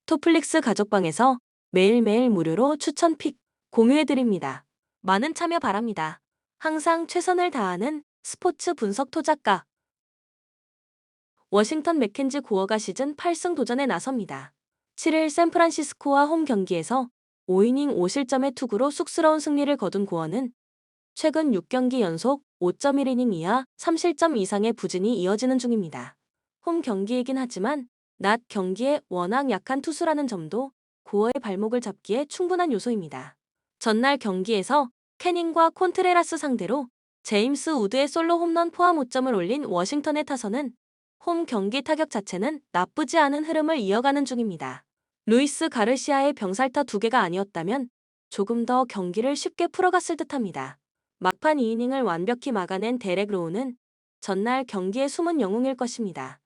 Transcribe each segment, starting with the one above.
토플릭스 가족방에서 매일매일 무료로 추천 픽 공유해드립니다. 많은 참여 바랍니다. 항상 최선을 다하는 스포츠 분석 토작가 워싱턴 맥켄지 구어가 시즌 8승 도전에 나섭니다. 7일 샌프란시스코와 홈 경기에서 5이닝 5실점의 투구로 쑥스러운 승리를 거둔 구어는 최근 6경기 연속 5.1이닝 이하 3실점 이상의 부진이 이어지는 중입니다. 홈 경기이긴 하지만 낮 경기에 워낙 약한 투수라는 점도 구어의 발목을 잡기에 충분한 요소입니다. 전날 경기에서 캐닝과 콘트레라스 상대로 제임스 우드의 솔로 홈런 포함 5점을 올린 워싱턴의 타선은 홈 경기 타격 자체는 나쁘지 않은 흐름을 이어가는 중입니다. 루이스 가르시아의 병살타 2개가 아니었다면 조금 더 경기를 쉽게 풀어갔을 듯합니다. 막판 2이닝을 완벽히 막아낸 데렉 로우는 전날 경기의 숨은 영웅일 것입니다.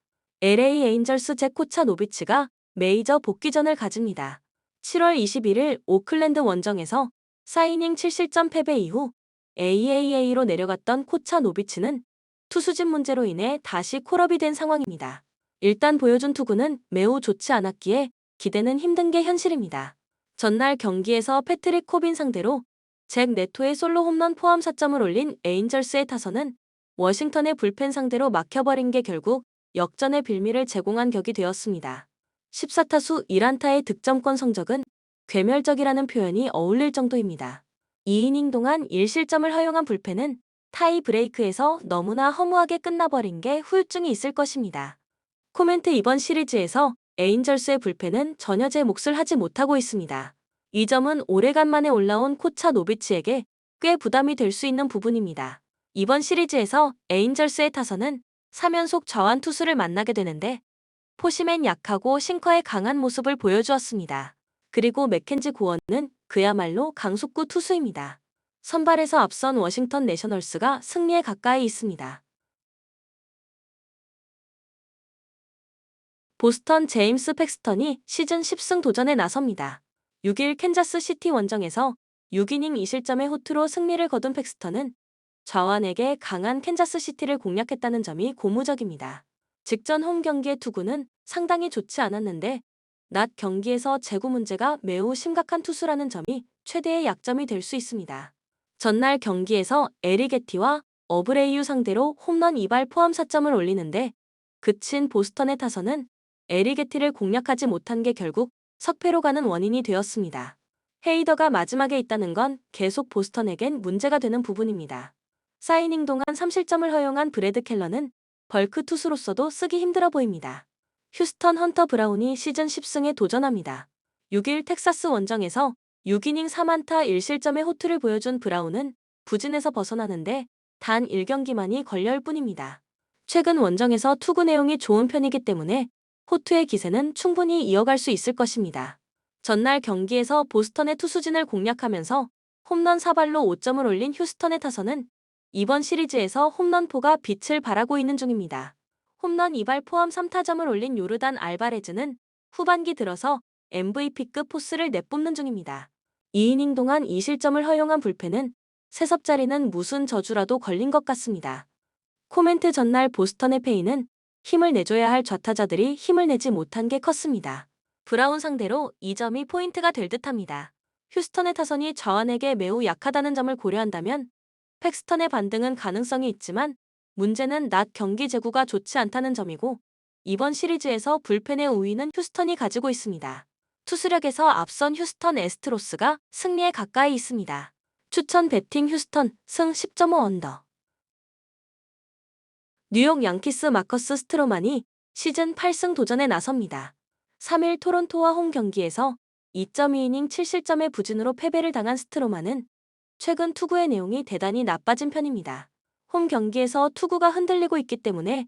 LA 에인절스 잭 코차노비치가 메이저 복귀전을 가집니다. 7월 21일 오클랜드 원정에서 4이닝 7실점 패배 이후 AAA로 내려갔던 코차노비치는 투수진 문제로 인해 다시 콜업이 된 상황입니다. 일단 보여준 투구는 매우 좋지 않았기에 기대는 힘든 게 현실입니다. 전날 경기에서 패트릭 코빈 상대로 잭 네토의 솔로 홈런 포함 4점을 올린 에인절스의 타선은 워싱턴의 불펜 상대로 막혀버린 게 결국 역전의 빌미를 제공한 격이 되었습니다. 14타수 1안타의 득점권 성적은 괴멸적이라는 표현이 어울릴 정도입니다. 2이닝 동안 1실점을 허용한 불펜은 타이 브레이크에서 너무나 허무하게 끝나버린 게 후유증이 있을 것입니다. 코멘트 이번 시리즈에서 에인절스의 불펜은 전혀 제 몫을 하지 못하고 있습니다. 이 점은 오래간만에 올라온 코차노비치에게 꽤 부담이 될 수 있는 부분입니다. 이번 시리즈에서 에인절스의 타선은 3연속 좌완 투수를 만나게 되는데 포심엔 약하고 싱커에 강한 모습을 보여주었습니다. 그리고 맥켄지 고원은 그야말로 강속구 투수입니다. 선발에서 앞선 워싱턴 내셔널스가 승리에 가까이 있습니다. 보스턴 제임스 팩스턴이 시즌 10승 도전에 나섭니다. 6일 캔자스 시티 원정에서 6이닝 2실점의 호투로 승리를 거둔 팩스턴은 좌완에게 강한 캔자스 시티를 공략했다는 점이 고무적입니다. 직전 홈 경기의 투구는 상당히 좋지 않았는데 낮 경기에서 제구 문제가 매우 심각한 투수라는 점이 최대의 약점이 될 수 있습니다. 전날 경기에서 에리게티와 어브레이유 상대로 홈런 2발 포함 4점을 올리는데 그친 보스턴의 타선은 에리게티를 공략하지 못한 게 결국 석패로 가는 원인이 되었습니다. 헤이더가 마지막에 있다는 건 계속 보스턴에겐 문제가 되는 부분입니다. 4이닝 동안 3실점을 허용한 브래드 켈러는 벌크 투수로서도 쓰기 힘들어 보입니다. 휴스턴 헌터 브라운이 시즌 10승에 도전합니다. 6일 텍사스 원정에서 6이닝 3안타 1실점의 호투를 보여준 브라운은 부진에서 벗어나는데 단 1경기만이 걸려올 뿐입니다. 최근 원정에서 투구 내용이 좋은 편이기 때문에 호투의 기세는 충분히 이어갈 수 있을 것입니다. 전날 경기에서 보스턴의 투수진을 공략하면서 홈런 4발로 5점을 올린 휴스턴의 타선은 이번 시리즈에서 홈런포가 빛을 발하고 있는 중입니다. 홈런 2발 포함 3타점을 올린 요르단 알바레즈는 후반기 들어서 MVP급 포스를 내뿜는 중입니다. 2이닝 동안 2실점을 허용한 불펜은 세섭자리는 무슨 저주라도 걸린 것 같습니다. 코멘트 전날 보스턴의 패인은 힘을 내줘야 할 좌타자들이 힘을 내지 못한 게 컸습니다. 브라운 상대로 이 점이 포인트가 될 듯합니다. 휴스턴의 타선이 좌완에게 매우 약하다는 점을 고려한다면 팩스턴의 반등은 가능성이 있지만 문제는 낮 경기 제구가 좋지 않다는 점이고 이번 시리즈에서 불펜의 우위는 휴스턴이 가지고 있습니다. 투수력에서 앞선 휴스턴 애스트로스가 승리에 가까이 있습니다. 추천 배팅 휴스턴 승 10.5 언더. 뉴욕 양키스 마커스 스트로만이 시즌 8승 도전에 나섭니다. 3일 토론토와 홈 경기에서 2.2이닝 7실점의 부진으로 패배를 당한 스트로만은 최근 투구의 내용이 대단히 나빠진 편입니다. 홈 경기에서 투구가 흔들리고 있기 때문에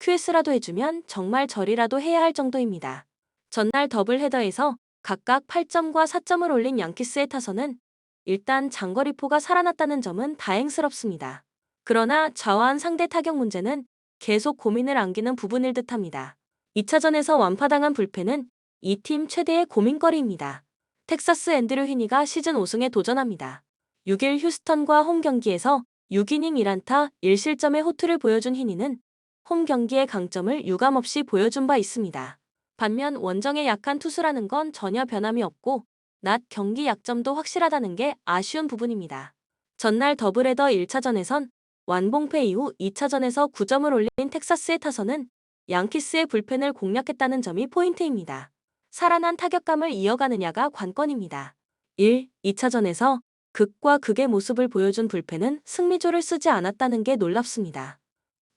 QS라도 해주면 정말 저리라도 해야 할 정도입니다. 전날 더블헤더에서 각각 8점과 4점을 올린 양키스의 타선은 일단 장거리포가 살아났다는 점은 다행스럽습니다. 그러나 좌완 상대 타격 문제는 계속 고민을 안기는 부분일 듯합니다. 2차전에서 완파당한 불펜은 이 팀 최대의 고민거리입니다. 텍사스 앤드류 히니가 시즌 5승에 도전합니다. 6일 휴스턴과 홈 경기에서 6이닝 1안타 1실점의 호투를 보여준 히니는 홈 경기의 강점을 유감없이 보여준 바 있습니다. 반면 원정의 약한 투수라는 건 전혀 변함이 없고 낮 경기 약점도 확실하다는 게 아쉬운 부분입니다. 전날 더블헤더 1차전에선 완봉패 이후 2차전에서 9점을 올린 텍사스의 타선은 양키스의 불펜을 공략했다는 점이 포인트입니다. 살아난 타격감을 이어가느냐가 관건입니다. 1. 2차전에서 극과 극의 모습을 보여준 불펜은 승리조를 쓰지 않았다는 게 놀랍습니다.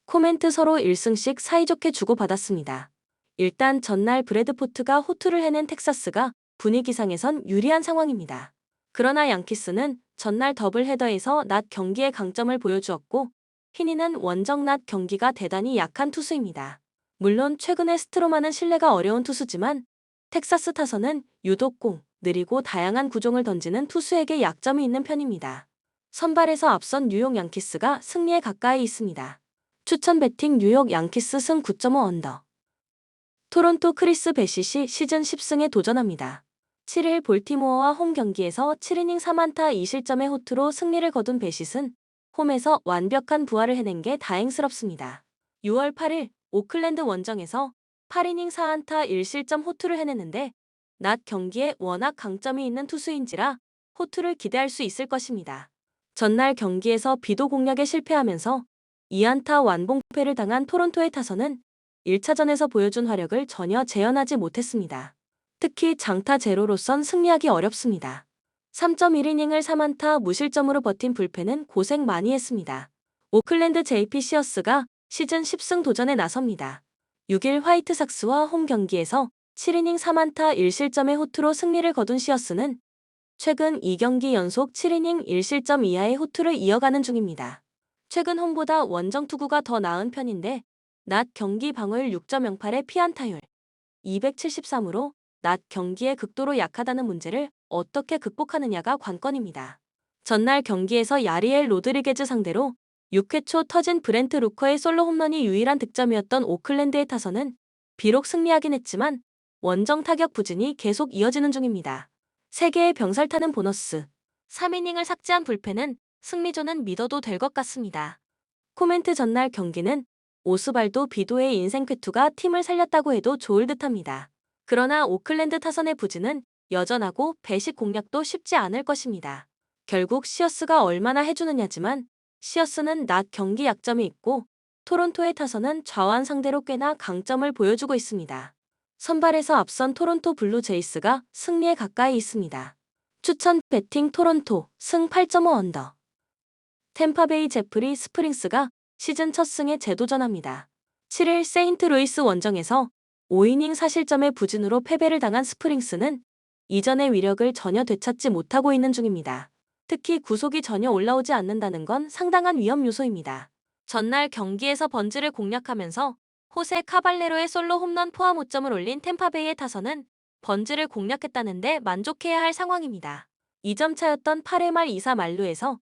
코멘트 서로 1승씩 사이좋게 주고받았습니다. 일단 전날 브래드포트가 호투를 해낸 텍사스가 분위기상에선 유리한 상황입니다. 그러나 양키스는 전날 더블헤더에서 낮 경기의 강점을 보여주었고 히니는 원정 낮 경기가 대단히 약한 투수입니다. 물론 최근에 스트로만은 신뢰가 어려운 투수지만 텍사스 타선은 유독 느리고 다양한 구종을 던지는 투수에게 약점이 있는 편입니다. 선발에서 앞선 뉴욕 양키스가 승리에 가까이 있습니다. 추천 배팅 뉴욕 양키스 승 9.5 언더. 토론토 크리스 베시시 시즌 10승에 도전합니다. 7일 볼티모어와 홈 경기에서 7이닝 3안타 2실점의 호투로 승리를 거둔 베시는 홈에서 완벽한 부활을 해낸 게 다행스럽습니다. 6월 8일 오클랜드 원정에서 8이닝 4안타 1실점 호투를 해내는데 낮 경기에 워낙 강점이 있는 투수인지라 호투를 기대할 수 있을 것입니다. 전날 경기에서 비도 공략에 실패하면서 2안타 완봉패를 당한 토론토의 타선은 1차전에서 보여준 화력을 전혀 재현하지 못했습니다. 특히 장타 제로로선 승리하기 어렵습니다. 3.1이닝을 3안타 무실점으로 버틴 불펜은 고생 많이 했습니다. 오클랜드 JP 시어스가 시즌 10승 도전에 나섭니다. 6일 화이트삭스와 홈 경기에서 7이닝 3안타 1실점의 호투로 승리를 거둔 시어스는 최근 2경기 연속 7이닝 1실점 이하의 호투를 이어가는 중입니다. 최근 홈보다 원정 투구가 더 나은 편인데 낮 경기 방어율 6.08의 피안타율 273으로 낮 경기에 극도로 약하다는 문제를 어떻게 극복하느냐가 관건입니다. 전날 경기에서 야리엘 로드리게즈 상대로 6회 초 터진 브렌트 루커의 솔로 홈런이 유일한 득점이었던 오클랜드의 타선은 비록 승리하긴 했지만 원정 타격 부진이 계속 이어지는 중입니다. 3개의 병살 타는 보너스 3이닝을 삭제한 불펜은 승리조는 믿어도 될 것 같습니다. 코멘트 전날 경기는 오스발도 비도의 인생 쾌투가 팀을 살렸다고 해도 좋을 듯합니다. 그러나 오클랜드 타선의 부진은 여전하고 배식 공략도 쉽지 않을 것입니다. 결국 시어스가 얼마나 해주느냐지만 시어스는 낮 경기 약점이 있고 토론토의 타선은 좌완 상대로 꽤나 강점을 보여주고 있습니다. 선발에서 앞선 토론토 블루 제이스가 승리에 가까이 있습니다. 추천 배팅 토론토 승 8.5 언더. 템파베이 제프리 스프링스가 시즌 첫 승에 재도전합니다. 7일 세인트루이스 원정에서 5이닝 4실점의 부진으로 패배를 당한 스프링스는 이전의 위력을 전혀 되찾지 못하고 있는 중입니다. 특히 구속이 전혀 올라오지 않는다는 건 상당한 위험 요소입니다. 전날 경기에서 번즈를 공략하면서 호세 카발레로의 솔로 홈런 포함 5점을 올린 템파베이의 타선은 번즈를 공략했다는데 만족해야 할 상황입니다. 2점 차였던 8회 말 2사 만루에서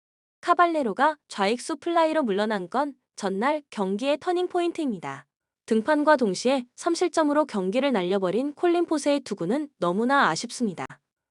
카발레로가 좌익수 플라이로 물러난 건 전날 경기의 터닝포인트입니다. 등판과 동시에 3실점으로 경기를 날려버린 콜린 포세의 투구는 너무나 아쉽습니다.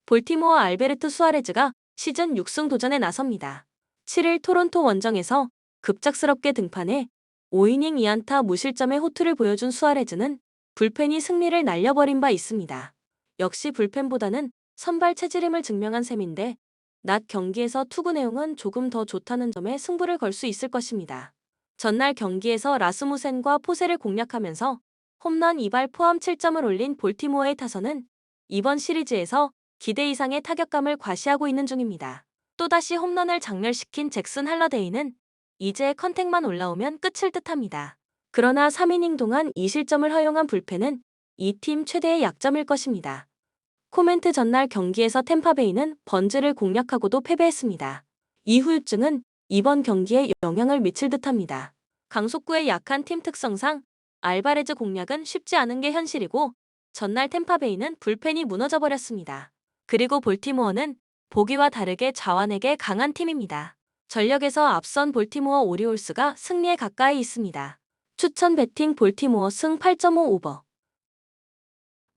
볼티모어 알베르트 수아레즈가 시즌 6승 도전에 나섭니다. 7일 토론토 원정에서 급작스럽게 등판해 5이닝 2안타 무실점의 호투를 보여준 수아레즈는 불펜이 승리를 날려버린 바 있습니다. 역시 불펜보다는 선발 체질임을 증명한 셈인데 낮 경기에서 투구 내용은 조금 더 좋다는 점에 승부를 걸 수 있을 것입니다. 전날 경기에서 라스무센과 포세를 공략하면서 홈런 2발 포함 7점을 올린 볼티모어의 타선은 이번 시리즈에서 기대 이상의 타격감을 과시하고 있는 중입니다. 또다시 홈런을 장렬시킨 잭슨 할러데이는 이제 컨택만 올라오면 끝일 듯합니다. 그러나 3이닝 동안 2실점을 허용한 불펜은 이 팀 최대의 약점일 것입니다. 코멘트 전날 경기에서 템파베이는 번즈를 공략하고도 패배했습니다. 이 후유증은 이번 경기에 영향을 미칠 듯합니다. 강속구의 약한 팀 특성상 알바레즈 공략은 쉽지 않은 게 현실이고 전날 템파베이는 불펜이 무너져버렸습니다. 그리고 볼티모어는 보기와 다르게 좌완에게 강한 팀입니다. 전력에서 앞선 볼티모어 오리올스가 승리에 가까이 있습니다. 추천 배팅 볼티모어 승 8.5 오버.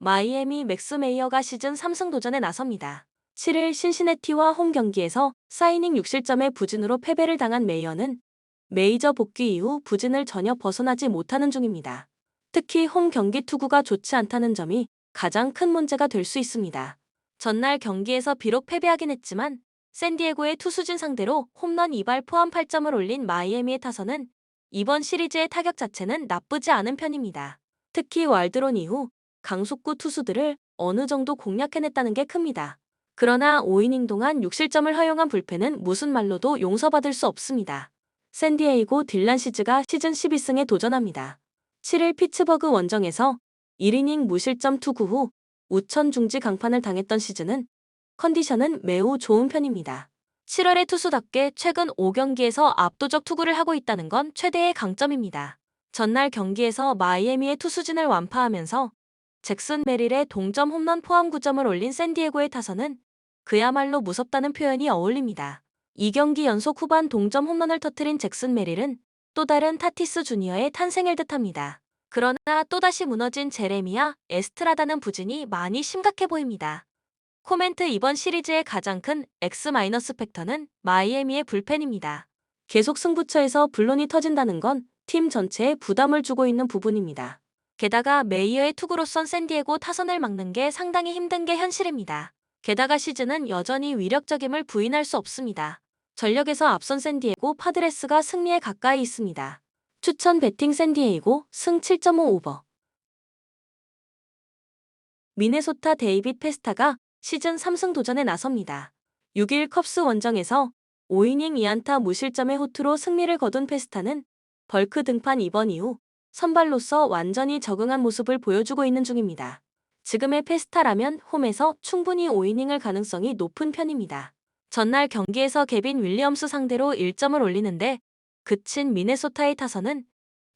마이애미 맥스 메이어가 시즌 3승 도전에 나섭니다. 7일 신시내티와 홈 경기에서 4이닝 6실점의 부진으로 패배를 당한 메이어는 메이저 복귀 이후 부진을 전혀 벗어나지 못하는 중입니다. 특히 홈 경기 투구가 좋지 않다는 점이 가장 큰 문제가 될 수 있습니다. 전날 경기에서 비록 패배하긴 했지만 샌디에고의 투수진 상대로 홈런 2발 포함 8점을 올린 마이애미의 타선은 이번 시리즈의 타격 자체는 나쁘지 않은 편입니다. 특히 왈드론 이후 강속구 투수들을 어느 정도 공략해냈다는 게 큽니다. 그러나 5이닝 동안 6실점을 허용한 불펜은 무슨 말로도 용서받을 수 없습니다. 샌디에이고 딜란 시즈가 시즌 12승에 도전합니다. 7일 피츠버그 원정에서 1이닝 무실점 투구 후 우천 중지 강판을 당했던 시즈는 컨디션은 매우 좋은 편입니다. 7월의 투수답게 최근 5경기에서 압도적 투구를 하고 있다는 건 최대의 강점입니다. 전날 경기에서 마이애미의 투수진을 완파하면서 잭슨 메릴의 동점 홈런 포함 9점을 올린 샌디에고의 타선은 그야말로 무섭다는 표현이 어울립니다. 2경기 연속 후반 동점 홈런을 터뜨린 잭슨 메릴은 또 다른 타티스 주니어의 탄생일 듯합니다. 그러나 또다시 무너진 제레미야 에스트라다는 부진이 많이 심각해 보입니다. 코멘트 이번 시리즈의 가장 큰 X- 팩터는 마이애미의 불펜입니다. 계속 승부처에서 불론이 터진다는 건 팀 전체에 부담을 주고 있는 부분입니다. 게다가 메이어의 투구로선 샌디에고 타선을 막는 게 상당히 힘든 게 현실입니다. 게다가 시즌은 여전히 위력적임을 부인할 수 없습니다. 전력에서 앞선 샌디에고 파드레스가 승리에 가까이 있습니다. 추천 배팅 샌디에이고 승 7.5 오버. 미네소타 데이빗 페스타가 시즌 3승 도전에 나섭니다. 6일 컵스 원정에서 5이닝 2안타 무실점의 호투로 승리를 거둔 페스타는 벌크 등판 이번 이후 선발로서 완전히 적응한 모습을 보여주고 있는 중입니다. 지금의 페스타라면 홈에서 충분히 5이닝을 가능성이 높은 편입니다. 전날 경기에서 개빈 윌리엄스 상대로 1점을 올리는데 그친 미네소타의 타선은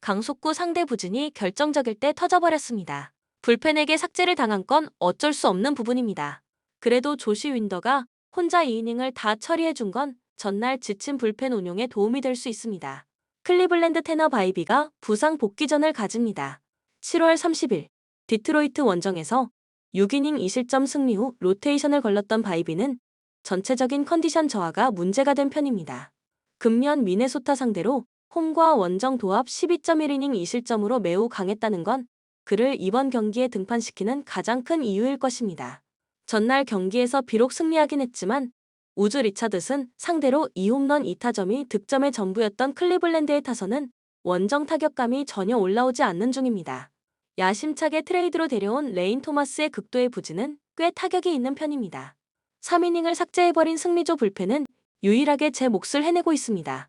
강속구 상대 부진이 결정적일 때 터져버렸습니다. 불펜에게 삭제를 당한 건 어쩔 수 없는 부분입니다. 그래도 조시 윈더가 혼자 2이닝을 다 처리해준 건 전날 지친 불펜 운용에 도움이 될 수 있습니다. 클리블랜드 테너 바이비가 부상 복귀전을 가집니다. 7월 30일 디트로이트 원정에서 6이닝 2실점 승리 후 로테이션을 걸렀던 바이비는 전체적인 컨디션 저하가 문제가 된 편입니다. 금년 미네소타 상대로 홈과 원정 도합 12.1이닝 2실점으로 매우 강했다는 건 그를 이번 경기에 등판시키는 가장 큰 이유일 것입니다. 전날 경기에서 비록 승리하긴 했지만 우즈 리차드슨 상대로 2홈런 2타점이 득점의 전부였던 클리블랜드의 타선은 원정 타격감이 전혀 올라오지 않는 중입니다. 야심차게 트레이드로 데려온 레인 토마스의 극도의 부진은 꽤 타격이 있는 편입니다. 3이닝을 삭제해버린 승리조 불펜은 유일하게 제 몫을 해내고 있습니다.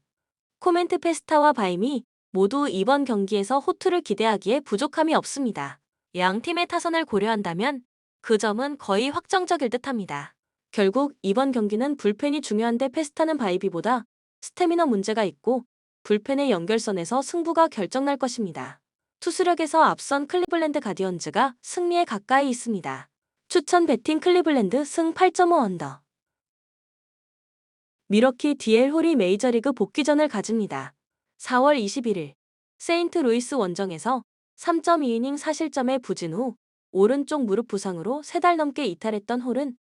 코멘트 페스타와 바임이 모두 이번 경기에서 호투를 기대하기에 부족함이 없습니다. 양 팀의 타선을 고려한다면 그 점은 거의 확정적일 듯합니다. 결국 이번 경기는 불펜이 중요한데 페스타는 바이비보다 스태미너 문제가 있고 불펜의 연결선에서 승부가 결정날 것입니다. 투수력에서 앞선 클리블랜드 가디언즈가 승리에 가까이 있습니다. 추천 배팅 클리블랜드 승 8.5 언더. 미러키 DL 홀이 메이저리그 복귀전을 가집니다. 4월 21일 세인트루이스 원정에서 3.2이닝 4실점의 부진 후 오른쪽 무릎 부상으로 3달 넘게 이탈했던 홀은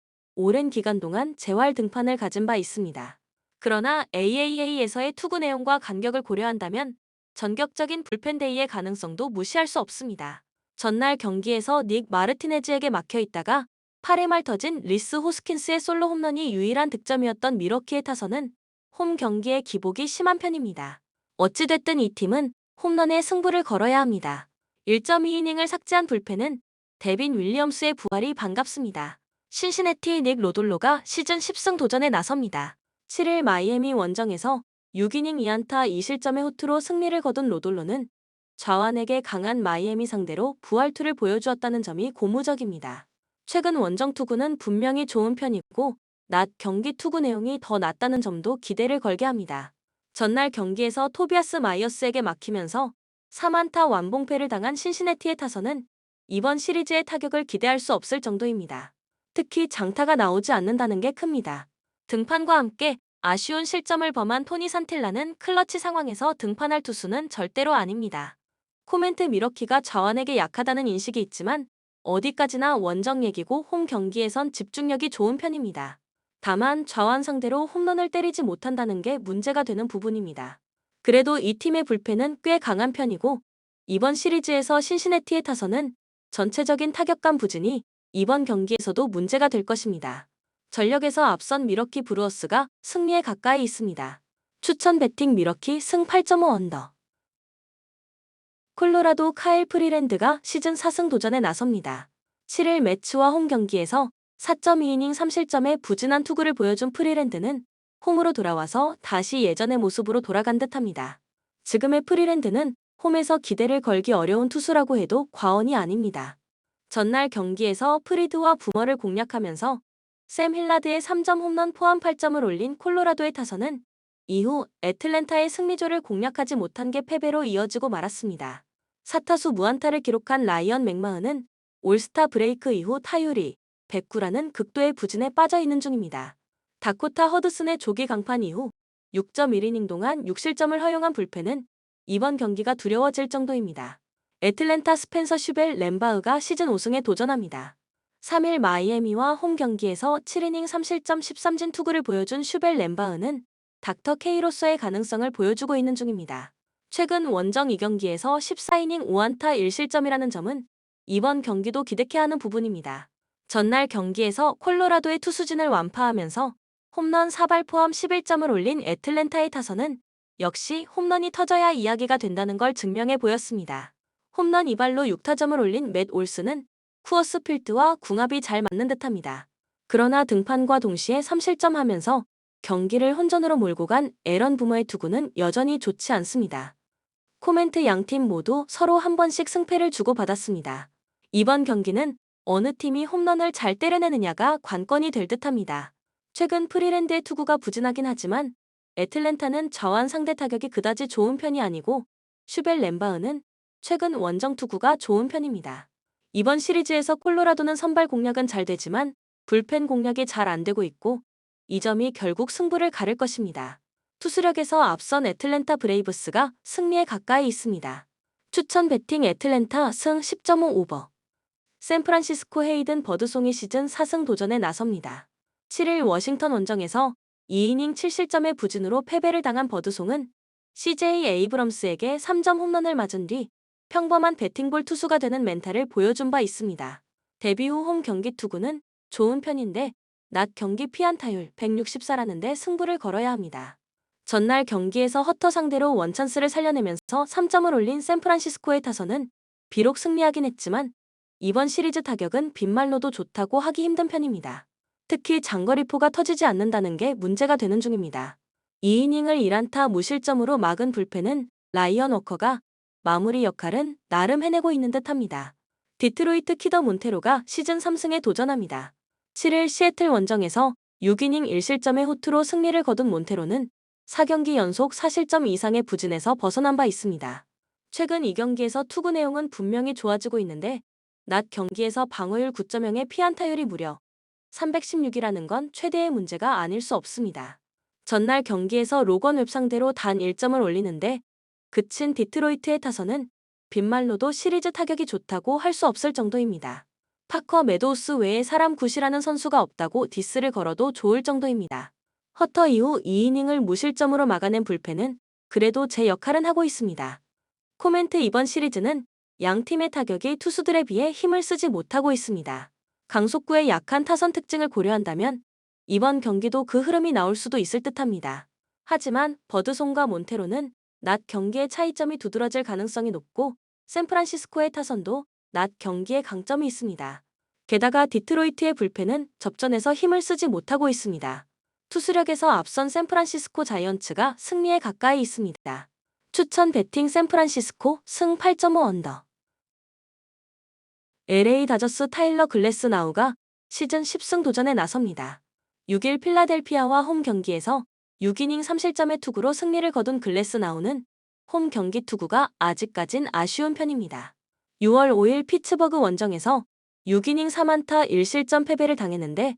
오랜 기간 동안 재활 등판을 가진 바 있습니다. 그러나 AAA에서의 투구 내용과 간격을 고려한다면 전격적인 불펜 데이의 가능성도 무시할 수 없습니다. 전날 경기에서 닉 마르티네즈에게 막혀 있다가 8회 말 터진 리스 호스킨스의 솔로 홈런이 유일한 득점이었던 미러키의 타선은 홈 경기에 기복이 심한 편입니다. 어찌됐든 이 팀은 홈런에 승부를 걸어야 합니다. 1.2이닝을 삭제한 불펜은 데빈 윌리엄스의 부활이 반갑습니다. 신시내티 닉 로돌로가 시즌 10승 도전에 나섭니다. 7일 마이애미 원정에서 6이닝 2안타 2실점의 호투로 승리를 거둔 로돌로는 좌완에게 강한 마이애미 상대로 부활투를 보여주었다는 점이 고무적입니다. 최근 원정 투구는 분명히 좋은 편이고 낮 경기 투구 내용이 더 낫다는 점도 기대를 걸게 합니다. 전날 경기에서 토비아스 마이어스에게 막히면서 3안타 완봉패를 당한 신시내티의 타선은 이번 시리즈의 타격을 기대할 수 없을 정도입니다. 특히 장타가 나오지 않는다는 게 큽니다. 등판과 함께 아쉬운 실점을 범한 토니 산틸라는 클러치 상황에서 등판할 투수는 절대로 아닙니다. 코멘트 미러키가 좌완에게 약하다는 인식이 있지만 어디까지나 원정 얘기고 홈 경기에선 집중력이 좋은 편입니다. 다만 좌완 상대로 홈런을 때리지 못한다는 게 문제가 되는 부분입니다. 그래도 이 팀의 불펜은 꽤 강한 편이고 이번 시리즈에서 신시내티의 타선은 전체적인 타격감 부진이 이번 경기에서도 문제가 될 것입니다. 전력에서 앞선 미러키 브루어스가 승리에 가까이 있습니다. 추천 배팅 미러키 승 8.5 언더. 콜로라도 카일 프리랜드가 시즌 4승 도전에 나섭니다. 7일 매치와 홈 경기에서 4.2이닝 3실점의 부진한 투구를 보여준 프리랜드는 홈으로 돌아와서 다시 예전의 모습으로 돌아간 듯합니다. 지금의 프리랜드는 홈에서 기대를 걸기 어려운 투수라고 해도 과언이 아닙니다. 전날 경기에서 프리드와 부머를 공략하면서 샘 힐라드의 3점 홈런 포함 8점을 올린 콜로라도의 타선은 이후 애틀랜타의 승리조를 공략하지 못한 게 패배로 이어지고 말았습니다. 4타수 무안타를 기록한 라이언 맥마흔은 올스타 브레이크 이후 타율이 109라는 극도의 부진에 빠져 있는 중입니다. 다코타 허드슨의 조기 강판 이후 6.1이닝 동안 6실점을 허용한 불펜은 이번 경기가 두려워질 정도입니다. 애틀랜타 스펜서 슈벨 램바흐가 시즌 5승에 도전합니다. 3일 마이애미와 홈 경기에서 7이닝 3실점 13진 투구를 보여준 슈벨 램바흐는 닥터 K로서의 가능성을 보여주고 있는 중입니다. 최근 원정 2경기에서 14이닝 5안타 1실점이라는 점은 이번 경기도 기대케 하는 부분입니다. 전날 경기에서 콜로라도의 투수진을 완파하면서 홈런 4발 포함 11점을 올린 애틀랜타의 타선은 역시 홈런이 터져야 이야기가 된다는 걸 증명해 보였습니다. 홈런 2발로 6타점을 올린 맷 올스는 쿠어스 필드와 궁합이 잘 맞는 듯합니다. 그러나 등판과 동시에 3실점하면서 경기를 혼전으로 몰고 간 에런 부머의 투구는 여전히 좋지 않습니다. 코멘트 양팀 모두 서로 한 번씩 승패를 주고받았습니다. 이번 경기는 어느 팀이 홈런을 잘 때려내느냐가 관건이 될 듯합니다. 최근 프리랜드의 투구가 부진하긴 하지만 애틀랜타는 저한 상대 타격이 그다지 좋은 편이 아니고 슈벨 램바흐는 최근 원정 투구가 좋은 편입니다. 이번 시리즈에서 콜로라도는 선발 공략은 잘 되지만 불펜 공략이 잘 안 되고 있고 이 점이 결국 승부를 가를 것입니다. 투수력에서 앞선 애틀랜타 브레이브스가 승리에 가까이 있습니다. 추천 배팅 애틀랜타 승 10.5 오버. 샌프란시스코 헤이든 버드송이 시즌 4승 도전에 나섭니다. 7일 워싱턴 원정에서 2이닝 7실점의 부진으로 패배를 당한 버드송은 CJ 에이브럼스에게 3점 홈런을 맞은 뒤 평범한 배팅볼 투수가 되는 멘탈을 보여준 바 있습니다. 데뷔 후 홈 경기 투구는 좋은 편인데 낮 경기 피안타율 164라는데 승부를 걸어야 합니다. 전날 경기에서 허터 상대로 원찬스를 살려내면서 3점을 올린 샌프란시스코의 타선은 비록 승리하긴 했지만 이번 시리즈 타격은 빈말로도 좋다고 하기 힘든 편입니다. 특히 장거리포가 터지지 않는다는 게 문제가 되는 중입니다. 2이닝을 1안타 무실점으로 막은 불펜은 라이언 워커가 마무리 역할은 나름 해내고 있는 듯합니다. 디트로이트 키더 몬테로가 시즌 3승에 도전합니다. 7일 시애틀 원정에서 6이닝 1실점의 호투로 승리를 거둔 몬테로는 4경기 연속 4실점 이상의 부진에서 벗어난 바 있습니다. 최근 2경기에서 투구 내용은 분명히 좋아지고 있는데 낮 경기에서 방어율 9.0의 피안타율이 무려 316이라는 건 최대의 문제가 아닐 수 없습니다. 전날 경기에서 로건 웹 상대로 단 1점을 올리는데 그친 디트로이트의 타선은 빈말로도 시리즈 타격이 좋다고 할 수 없을 정도입니다. 파커 매도우스 외에 사람 굿이라는 선수가 없다고 디스를 걸어도 좋을 정도입니다. 허터 이후 2이닝을 무실점으로 막아낸 불펜은 그래도 제 역할은 하고 있습니다. 코멘트 이번 시리즈는 양 팀의 타격이 투수들에 비해 힘을 쓰지 못하고 있습니다. 강속구의 약한 타선 특징을 고려한다면 이번 경기도 그 흐름이 나올 수도 있을 듯합니다. 하지만 버드송과 몬테로는 낮 경기의 차이점이 두드러질 가능성이 높고 샌프란시스코의 타선도 낮 경기에 강점이 있습니다. 게다가 디트로이트의 불펜은 접전에서 힘을 쓰지 못하고 있습니다. 투수력에서 앞선 샌프란시스코 자이언츠가 승리에 가까이 있습니다. 추천 배팅 샌프란시스코 승 8.5 언더. LA 다저스 타일러 글래스나우가 시즌 10승 도전에 나섭니다. 6일 필라델피아와 홈 경기에서 6이닝 3실점의 투구로 승리를 거둔 글래스나우는 홈 경기 투구가 아직까진 아쉬운 편입니다. 6월 5일 피츠버그 원정에서 6이닝 3안타 1실점 패배를 당했는데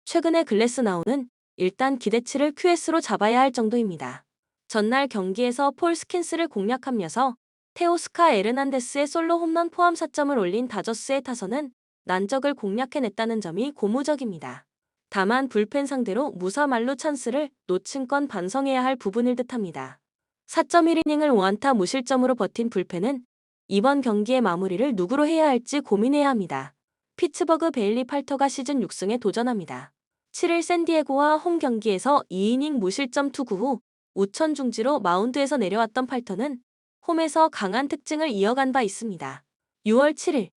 최근에 글래스나우는 일단 기대치를 QS로 잡아야 할 정도입니다. 전날 경기에서 폴 스킨스를 공략하면서 테오스카 에르난데스의 솔로 홈런 포함 4점을 올린 다저스의 타선은 난적을 공략해냈다는 점이 고무적입니다. 다만 불펜 상대로 무사말루 찬스를 놓친 건 반성해야 할 부분일 듯합니다. 4.1이닝을 5안타 무실점으로 버틴 불펜은 이번 경기의 마무리를 누구로 해야 할지 고민해야 합니다. 피츠버그 베일리 팔터가 시즌 6승에 도전합니다. 7일 샌디에고와 홈 경기에서 2이닝 무실점 투구 후 우천 중지로 마운드에서 내려왔던 팔터는 홈에서 강한 특징을 이어간 바 있습니다. 6월 7일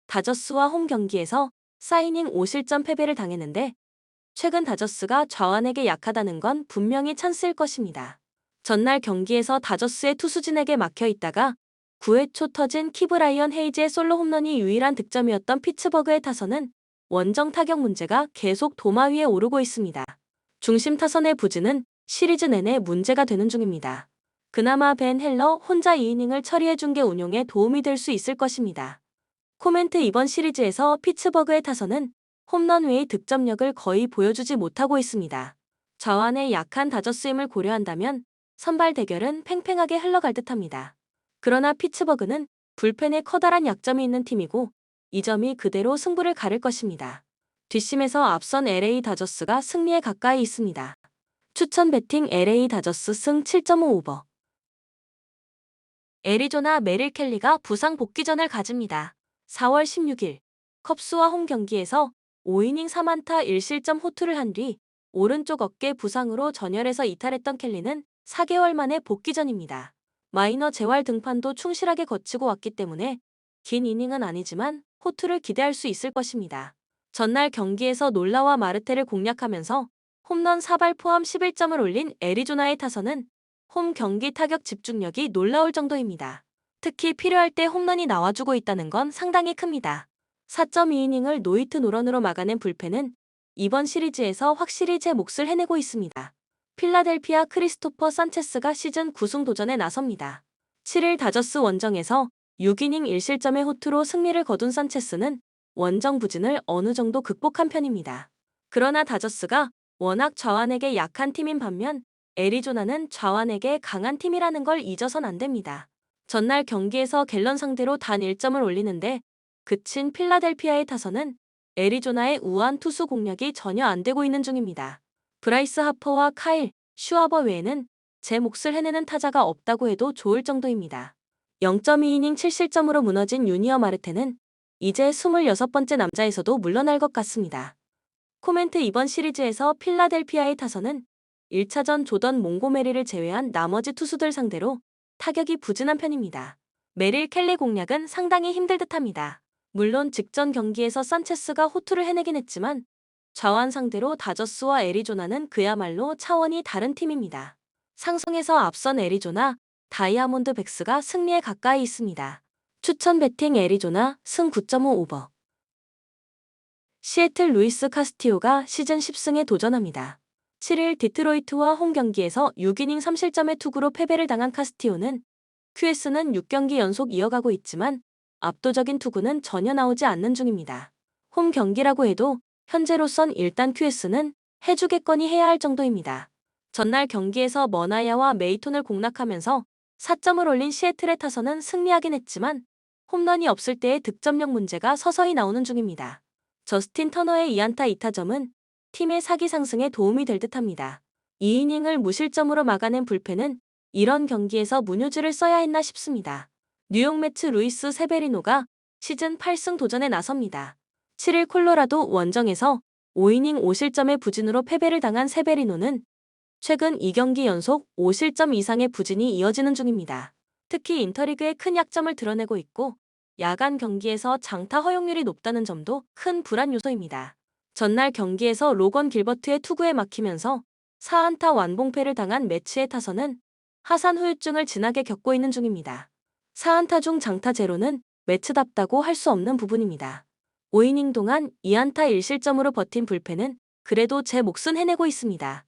다저스와 홈 경기에서 4이닝 5실점 패배를 당했는데 최근 다저스가 좌완에게 약하다는 건 분명히 찬스일 것입니다. 전날 경기에서 다저스의 투수진에게 막혀 있다가 9회 초 터진 키브라이언 헤이즈의 솔로 홈런이 유일한 득점이었던 피츠버그의 타선은 원정 타격 문제가 계속 도마 위에 오르고 있습니다. 중심 타선의 부진은 시리즈 내내 문제가 되는 중입니다. 그나마 벤 헬러 혼자 2이닝을 처리해준 게 운용에 도움이 될 수 있을 것입니다. 코멘트 이번 시리즈에서 피츠버그의 타선은 홈런 외의 득점력을 거의 보여주지 못하고 있습니다. 좌완의 약한 다저스임을 고려한다면 선발 대결은 팽팽하게 흘러갈 듯합니다. 그러나 피츠버그는 불펜에 커다란 약점이 있는 팀이고 이 점이 그대로 승부를 가를 것입니다. 뒷심에서 앞선 LA 다저스가 승리에 가까이 있습니다. 추천 배팅 LA 다저스 승 7.5 오버. 애리조나 메릴 켈리가 부상 복귀전을 가집니다. 4월 16일 컵스와 홈 경기에서 5이닝 3안타 1실점 호투를 한 뒤 오른쪽 어깨 부상으로 전열에서 이탈했던 켈리는 4개월 만에 복귀전입니다. 마이너 재활 등판도 충실하게 거치고 왔기 때문에 긴 이닝은 아니지만 호투를 기대할 수 있을 것입니다. 전날 경기에서 놀라와 마르테를 공략하면서 홈런 4발 포함 11점을 올린 애리조나의 타선은 홈 경기 타격 집중력이 놀라울 정도입니다. 특히 필요할 때 홈런이 나와주고 있다는 건 상당히 큽니다. 4.2이닝을 노히트 노런으로 막아낸 불펜은 이번 시리즈에서 확실히 제 몫을 해내고 있습니다. 필라델피아 크리스토퍼 산체스가 시즌 9승 도전에 나섭니다. 7일 다저스 원정에서 6이닝 1실점의 호투로 승리를 거둔 산체스는 원정 부진을 어느 정도 극복한 편입니다. 그러나 다저스가 워낙 좌완에게 약한 팀인 반면 애리조나는 좌완에게 강한 팀이라는 걸 잊어선 안 됩니다. 전날 경기에서 갤런 상대로 단 1점을 올리는데 그친 필라델피아의 타선은 애리조나의 우한 투수 공략이 전혀 안 되고 있는 중입니다. 브라이스 하퍼와 카일 슈아버 외에는 제 몫을 해내는 타자가 없다고 해도 좋을 정도입니다. 0.2이닝 7실점으로 무너진 유니어 마르테는 이제 26번째 남자에서도 물러날 것 같습니다. 코멘트 이번 시리즈에서 필라델피아의 타선은 1차전 조던 몽고메리를 제외한 나머지 투수들 상대로 타격이 부진한 편입니다. 메릴 켈리 공략은 상당히 힘들 듯합니다. 물론 직전 경기에서 산체스가 호투를 해내긴 했지만 좌완 상대로 다저스와 애리조나는 그야말로 차원이 다른 팀입니다. 상승에서 앞선 애리조나, 다이아몬드 백스가 승리에 가까이 있습니다. 추천 배팅 애리조나 승 9.5 오버. 시애틀 루이스 카스티오가 시즌 10승에 도전합니다. 7일 디트로이트와 홈 경기에서 6이닝 3실점의 투구로 패배를 당한 카스티오는 QS는 6경기 연속 이어가고 있지만 압도적인 투구는 전혀 나오지 않는 중입니다. 홈 경기라고 해도 현재로선 일단 QS는 해주겠거니 해야 할 정도입니다. 전날 경기에서 머나야와 메이톤을 공략하면서 4점을 올린 시애틀의 타선은 승리하긴 했지만 홈런이 없을 때의 득점력 문제가 서서히 나오는 중입니다. 저스틴 터너의 2안타 2타점은 팀의 사기 상승에 도움이 될 듯합니다. 2이닝을 무실점으로 막아낸 불펜은 이런 경기에서 문효주를 써야 했나 싶습니다. 뉴욕 매츠 루이스 세베리노가 시즌 8승 도전에 나섭니다. 7일 콜로라도 원정에서 5이닝 5실점의 부진으로 패배를 당한 세베리노는 최근 2경기 연속 5실점 이상의 부진이 이어지는 중입니다. 특히 인터리그의 큰 약점을 드러내고 있고 야간 경기에서 장타 허용률이 높다는 점도 큰 불안 요소입니다. 전날 경기에서 로건 길버트의 투구에 막히면서 4안타 완봉패를 당한 매츠의 타선은 하산 후유증을 진하게 겪고 있는 중입니다. 4안타 중 장타 제로는 매츠답다고 할 수 없는 부분입니다. 5이닝 동안 2안타 1실점으로 버틴 불펜은 그래도 제 몫은 해내고 있습니다.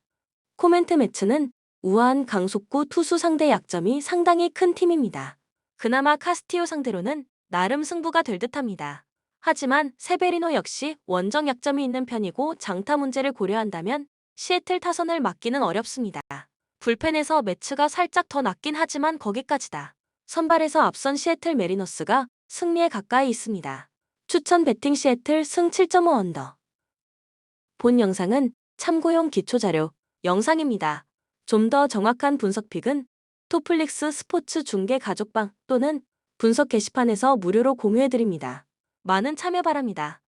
코멘트 매츠는 우아한 강속구 투수 상대 약점이 상당히 큰 팀입니다. 그나마 카스티오 상대로는 나름 승부가 될 듯합니다. 하지만 세베리노 역시 원정 약점이 있는 편이고 장타 문제를 고려한다면 시애틀 타선을 막기는 어렵습니다. 불펜에서 매츠가 살짝 더 낫긴 하지만 거기까지다. 선발에서 앞선 시애틀 메리너스가 승리에 가까이 있습니다. 추천 배팅 시애틀 승 7.5 언더. 본 영상은 참고용 기초자료 영상입니다. 좀 더 정확한 분석픽은 토플릭스 스포츠 중계 가족방 또는 분석 게시판에서 무료로 공유해드립니다. 많은 참여 바랍니다.